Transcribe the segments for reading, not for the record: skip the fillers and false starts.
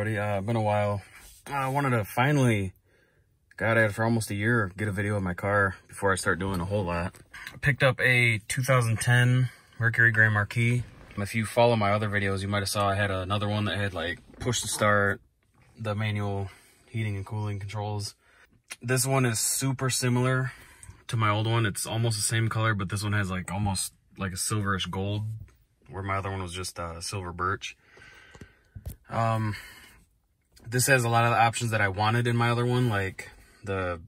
everybody. Been a while. I wanted to finally, got at it for almost a year, get a video of my car before I start doing a whole lot. I picked up a 2010 Mercury Grand Marquis. If you follow my other videos, you might have saw I had another one that had like push to start, the manual heating and cooling controls. This one is super similar to my old one. It's almost the same color, but this one has like almost like a silverish gold, where my other one was just silver birch. This has a lot of the options that I wanted in my other one, like the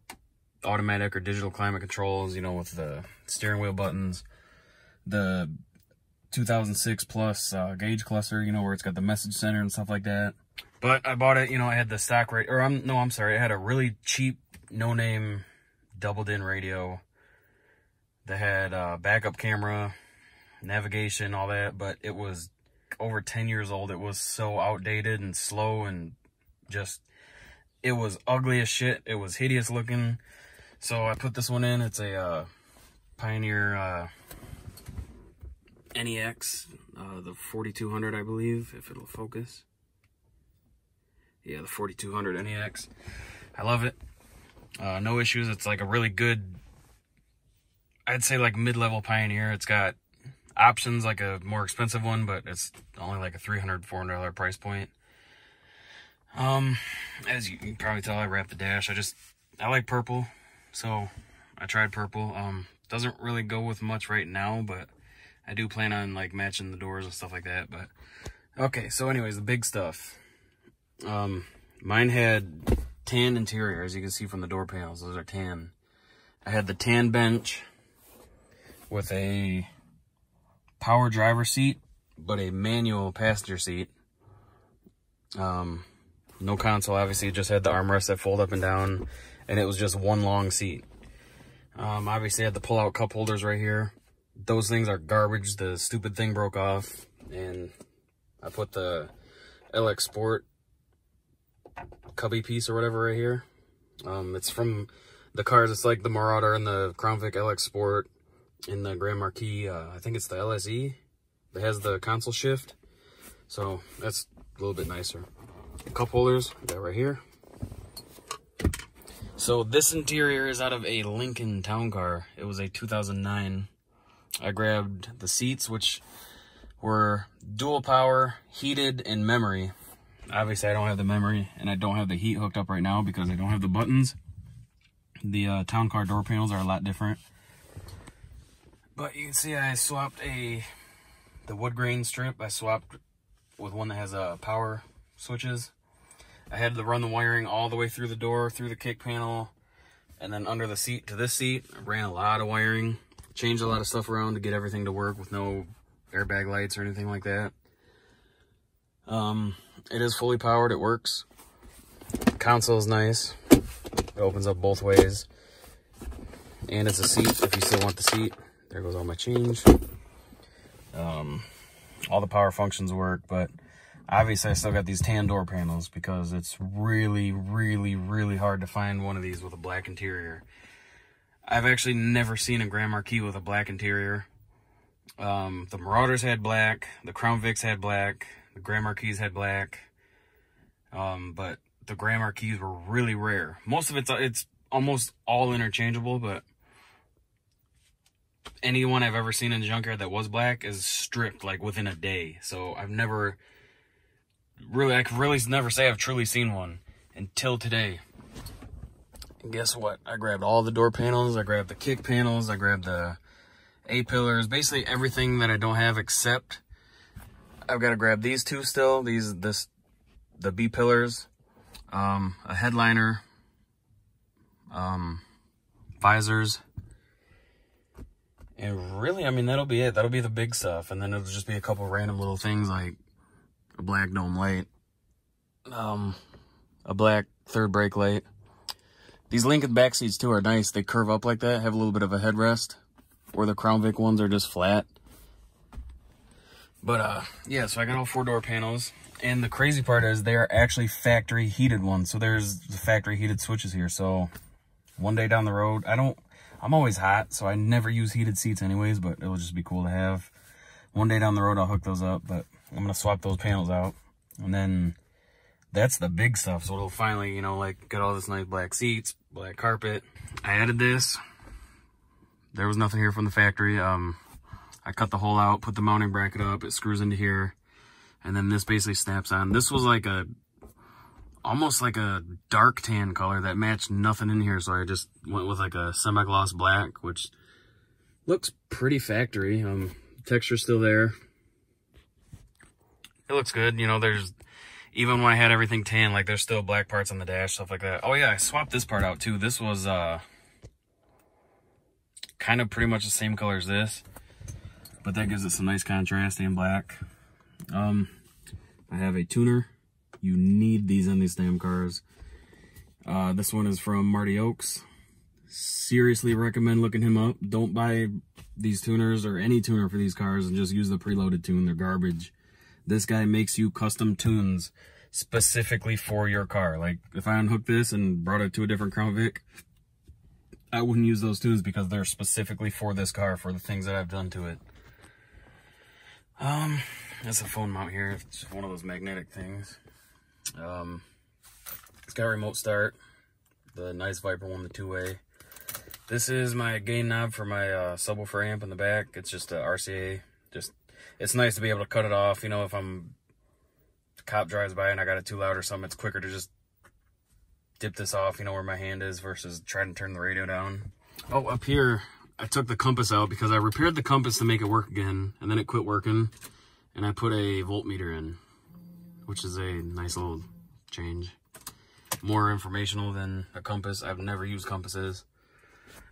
automatic or digital climate controls, you know, with the steering wheel buttons, the 2006 plus gauge cluster, you know, where it's got the message center and stuff like that. But I bought it, you know, I had the stock rate, or I'm sorry, I had a really cheap, no-name, doubled-in radio that had backup camera, navigation, all that, but it was over 10 years old. It was so outdated and slow and just, it was ugly as shit. It was hideous looking. So I put this one in. It's a Pioneer NEX, the 4200, I believe, if it'll focus. Yeah, the 4200 NEX. I love it. No issues. It's like a really good, I'd say like mid-level Pioneer. It's got options like a more expensive one, but it's only like a $300, $400 price point. As you can probably tell, I wrapped the dash. I like purple, so I tried purple. Doesn't really go with much right now, but I do plan on like matching the doors and stuff like that. But okay, so anyways, the big stuff. Mine had tan interior, as you can see from the door panels. Those are tan. I had the tan bench with a power driver seat, but a manual passenger seat. No console, obviously. It just had the armrests that fold up and down, and it was just one long seat. Obviously I had the pull-out cup holders right here. Those things are garbage. The stupid thing broke off, and I put the LX Sport cubby piece or whatever right here. It's from the cars. It's like the Marauder and the Crown Vic LX Sport in the Grand Marquis. I think it's the LSE that has the console shift, so that's a little bit nicer. Cup holders, got right here. So this interior is out of a Lincoln Town Car. It was a 2009. I grabbed the seats, which were dual power, heated, and memory. Obviously I don't have the memory, and I don't have the heat hooked up right now because I don't have the buttons. The Town Car door panels are a lot different. But you can see I swapped the wood grain strip. I swapped with one that has power switches. I had to run the wiring all the way through the door, through the kick panel, and then under the seat to this seat. I ran a lot of wiring, changed a lot of stuff around to get everything to work with no airbag lights or anything like that. It is fully powered, it works. Console is nice. It opens up both ways. And it's a seat if you still want the seat. There goes all my change. All the power functions work, but obviously I still got these tan door panels because it's really, really, really hard to find one of these with a black interior. I've actually never seen a Grand Marquis with a black interior. The Marauders had black, the Crown Vics had black, the Grand Marquis had black, but the Grand Marquis were really rare. Most of it's almost all interchangeable, but anyone I've ever seen in the junkyard that was black is stripped like within a day. So I can really never say I've truly seen one until today. And guess what? I grabbed all the door panels, I grabbed the kick panels, I grabbed the A-pillars, basically everything that I don't have except I've got to grab these two still, the B-pillars, a headliner, visors, and really, I mean, that'll be it. That'll be the big stuff, and then it'll just be a couple random little things like a black dome light, a black third brake light. These Lincoln back seats too are nice. They curve up like that, have a little bit of a headrest, where the Crown Vic ones are just flat. But yeah, so I got all 4 door panels, and the crazy part is they are actually factory heated ones. So there's the factory heated switches here. So one day down the road, I'm always hot, so I never use heated seats anyways, but it'll just be cool to have. One day down the road, I'll hook those up, but I'm going to swap those panels out. And then That's the big stuff. So it'll finally, you know, like get all this nice black seats, black carpet. I added this. There was nothing here from the factory. I cut the hole out, put the mounting bracket up, it screws into here, and then this basically snaps on. This was like almost like a dark tan color that matched nothing in here, so I just went with like a semi-gloss black, which looks pretty factory. Texture's still there. It looks good. You know, there's, even when I had everything tan, like there's still black parts on the dash, stuff like that. Oh yeah, I swapped this part out too. This was kind of pretty much the same color as this, but that gives it some nice contrast in black. I have a tuner. You need these on these damn cars. This one is from Marty Oaks. Seriously recommend looking him up. Don't buy these tuners or any tuner for these cars and just use the preloaded tune. They're garbage. This guy makes you custom tunes specifically for your car. Like if I unhooked this and brought it to a different Crown Vic, I wouldn't use those tunes because they're specifically for this car, for the things that I've done to it. That's a phone mount here. It's just one of those magnetic things. It's got a remote start. The nice Viper one, the 2-way. This is my gain knob for my subwoofer amp in the back. It's just a RCA. It's nice to be able to cut it off. You know, if the cop drives by and I got it too loud or something, it's quicker to just dip this off, you know, where my hand is, versus trying to turn the radio down. Oh, up here, I took the compass out because I repaired the compass to make it work again, and then it quit working, and I put a voltmeter in, which is a nice little change. More informational than a compass. I've never used compasses.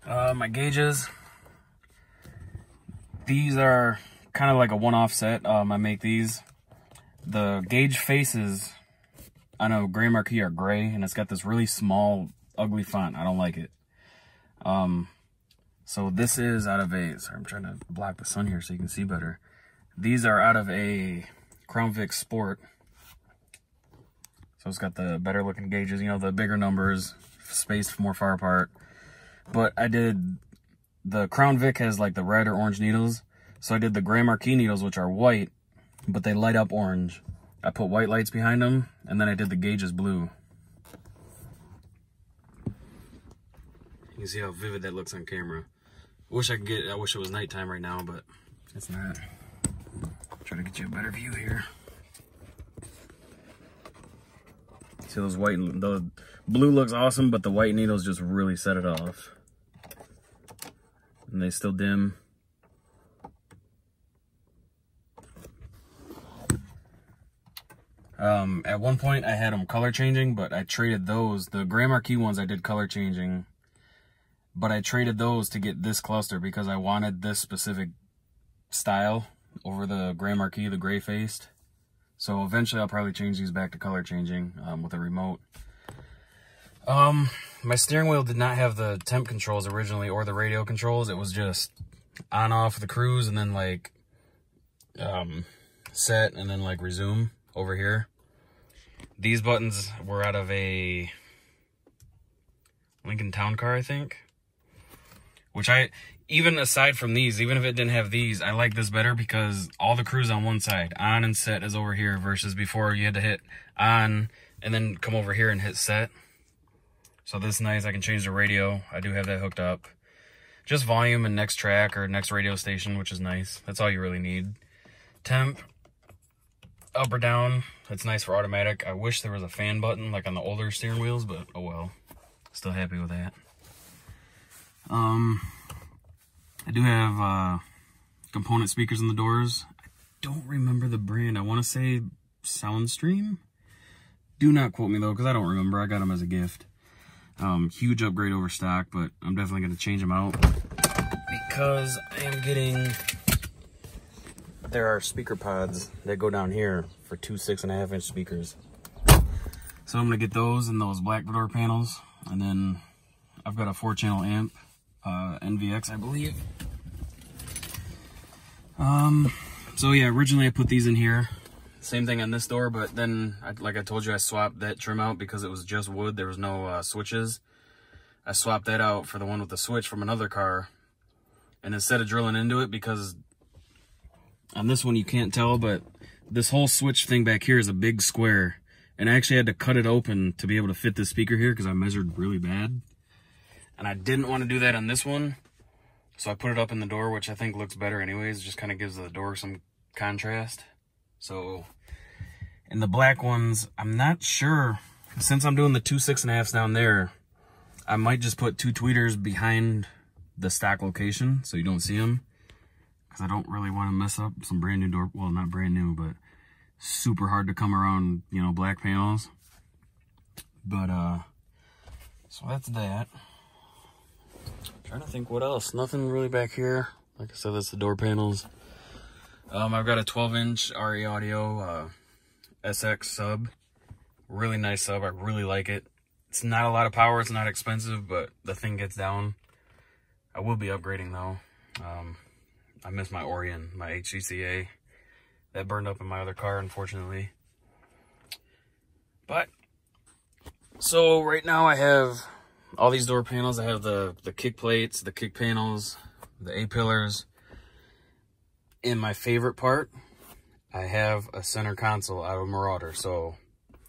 My gauges, these are kind of like a one-off set. I make these. The gauge faces on a gray marquee are gray, and it's got this really small, ugly font. I don't like it. So this is out of a, sorry, I'm trying to block the sun here so you can see better. These are out of a Crown Vic Sport. So it's got the better looking gauges, you know, the bigger numbers, spaced more far apart. But I did, the Crown Vic has like the red or orange needles. So I did the gray marquee needles, which are white, but they light up orange. I put white lights behind them, and then I did the gauges blue. You can see how vivid that looks on camera. I wish it was nighttime right now, but it's not. Try to get you a better view here. See those white, the blue looks awesome, but the white needles just really set it off. And they still dim. At one point I had them color changing, but I traded those. The gray marquee ones I did color changing, but I traded those to get this cluster because I wanted this specific style over the gray marquee, the gray faced. So eventually I'll probably change these back to color changing with a remote. My steering wheel did not have the temp controls originally or the radio controls. It was just on off the cruise and then like set and then like resume over here. These buttons were out of a Lincoln Town Car, I think. Which even aside from these, even if it didn't have these, I like this better because all the cruise on one side, on and set is over here, versus before you had to hit on and then come over here and hit set. So this is nice. I can change the radio. I do have that hooked up. Just volume and next track or next radio station, which is nice. That's all you really need. Temp, up or down. It's nice for automatic. I wish there was a fan button like on the older steering wheels, but oh well. Still happy with that. I do have component speakers in the doors. I don't remember the brand. I want to say Soundstream. Do not quote me though, because I don't remember. I got them as a gift. Huge upgrade over stock, but I'm definitely going to change them out because I am getting, there are speaker pods that go down here for two 6.5-inch speakers. So I'm going to get those and those black door panels. And then I've got a 4-channel amp, NVX, I believe. So yeah, originally I put these in here. Same thing on this door, but then, like I told you, I swapped that trim out because it was just wood. There was no switches. I swapped that out for the one with the switch from another car. And instead of drilling into it, because on this one you can't tell, but this whole switch thing back here is a big square. And I actually had to cut it open to be able to fit this speaker here because I measured really bad. And I didn't want to do that on this one. So I put it up in the door, which I think looks better anyways. It just kind of gives the door some contrast. So in the black ones, I'm not sure. Since I'm doing the 2 6.5s down there, I might just put 2 tweeters behind the stock location so you don't see them. Because I don't really want to mess up some brand new door. Well, not brand new, but super hard to come around, you know, black panels. But, so that's that. I'm trying to think what else. Nothing really back here. Like I said, that's the door panels. I've got a 12-inch RE Audio SX sub. Really nice sub. I really like it. It's not a lot of power. It's not expensive, but the thing gets down. I will be upgrading, though. I miss my Orion, my HCCA. That burned up in my other car, unfortunately. But, so right now I have all these door panels. I have the kick plates, the kick panels, the A-pillars. In my favorite part, I have a center console out of Marauder. So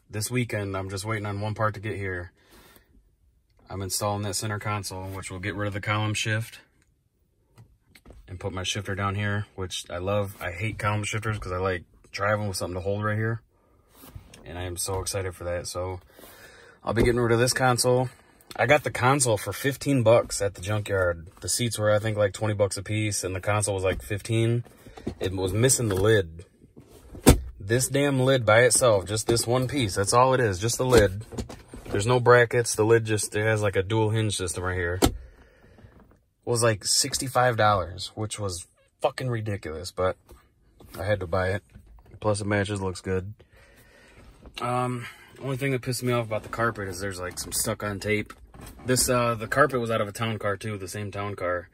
this weekend, I'm just waiting on one part to get here. I'm installing that center console, which will get rid of the column shift and put my shifter down here, which I love. I hate column shifters because I like driving with something to hold right here. And I am so excited for that. So I'll be getting rid of this console. I got the console for 15 bucks at the junkyard. The seats were, I think, like 20 bucks a piece, and the console was like 15. It was missing the lid. This damn lid by itself, just this one piece, that's all it is, just the lid. There's no brackets. The lid just, it has like a dual hinge system right here. Was like $65, which was fucking ridiculous, but I had to buy it. Plus it matches, looks good. Only thing that pissed me off about the carpet is there's like some stuck on tape. This, the carpet was out of a town car too, the same town car.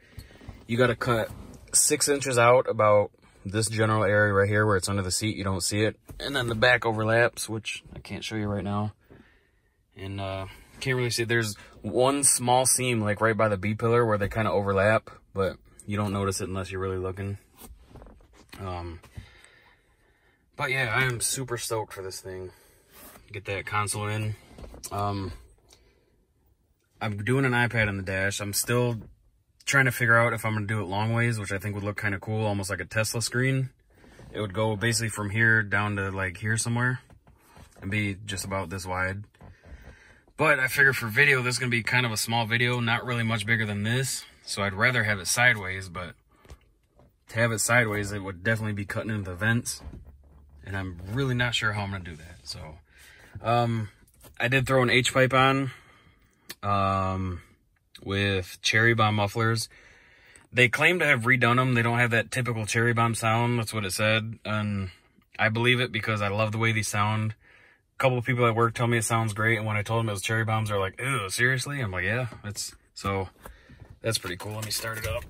You gotta cut 6 inches out about this general area right here where it's under the seat. You don't see it. And then the back overlaps, which I can't show you right now. And, can't really see. There's one small seam like right by the B pillar where they kind of overlap, but you don't notice it unless you're really looking. But yeah, I am super stoked for this thing. Get that console in. I'm doing an iPad in the dash. I'm still trying to figure out if I'm going to do it long ways, which I think would look kind of cool, almost like a Tesla screen. It would go basically from here down to like here somewhere and be just about this wide. But I figure for video, this is going to be kind of a small video, not really much bigger than this. So I'd rather have it sideways, but to have it sideways, it would definitely be cutting into the vents. And I'm really not sure how I'm going to do that. So, I did throw an H-pipe on, with cherry bomb mufflers. They claim to have redone them. They don't have that typical cherry bomb sound. That's what it said. And I believe it because I love the way these sound. A couple of people at work tell me it sounds great, and when I told them it was cherry bombs, they're like, ew, seriously? I'm like, yeah, so that's pretty cool. Let me start it up.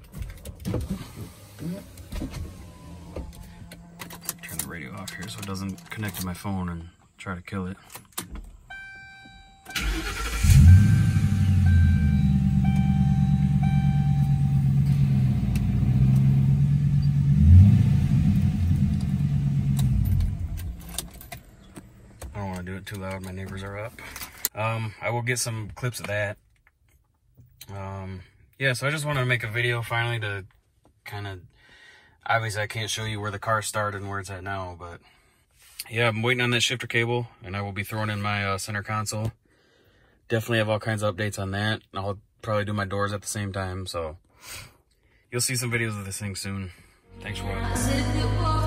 Turn the radio off here so it doesn't connect to my phone and try to kill it. Do it too loud, my neighbors are up. I will get some clips of that. Yeah, so I just wanted to make a video finally to kind of, obviously I can't show you where the car started and where it's at now, but yeah, I'm waiting on that shifter cable, and I will be throwing in my center console. Definitely have all kinds of updates on that. I'll probably do my doors at the same time, so you'll see some videos of this thing soon. Thanks for watching.